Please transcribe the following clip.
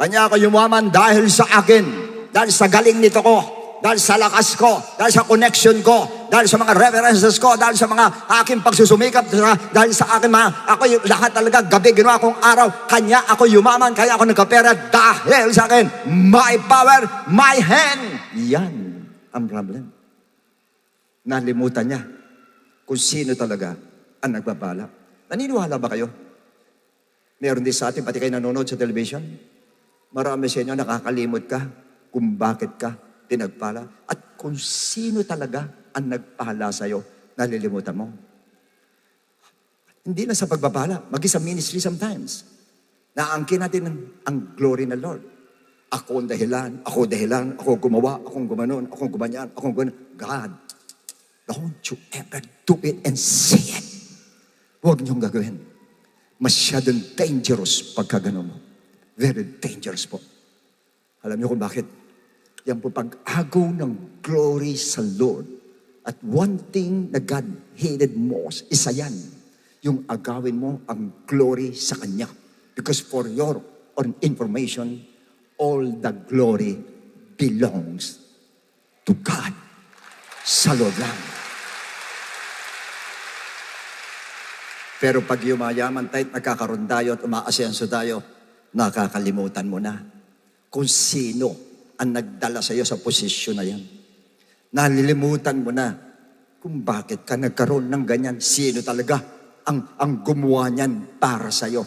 Kanya ako yumaman dahil sa akin, dahil sa galing nito ko, dahil sa lakas ko, dahil sa connection ko, dahil sa mga references ko, dahil sa mga aking pagsusumikap, dahil sa akin ako yung lahat talaga, gabi ginawa kong araw, kanya ako yumaman, kaya ako nagkapera dahil sa akin, my power, my hand. Yan ang problem. Nalimutan niya kung sino talaga ang nagbabala. Naniniwala ba kayo? Meron din sa atin, pati kayo nanonood sa television, marami sa inyo nakakalimot ka kung bakit ka pinagpala at kung sino talaga ang nagpala sa'yo, nalilimutan mo. Hindi na sa pagbabala, maging sa ministry sometimes. Naangkin natin ang glory ng Lord. Ako ang dahilan, ako gumawa, akong gumanon, akong gumanyan, akong gumanon. God, don't you ever do it and say it. Huwag niyong gagawin. Masyadong dangerous pagka gano'n mo. Very dangerous po. Alam niyo kung bakit? Yan po pag-agaw ng glory sa Lord. At one thing na God hated most, isa yan. Yung agawin mo ang glory sa Kanya. Because for your information, all the glory belongs to God. Sa Lord lang. Pero pag yumayaman tayo, nagkakaroon tayo at umaasenso tayo, nakakalimutan mo na kung sino ang nagdala sa iyo sa posisyon na yan. Nalilimutan mo na kung bakit ka nagkaroon ng ganyan. Sino talaga ang gumawa niyan para sa iyo.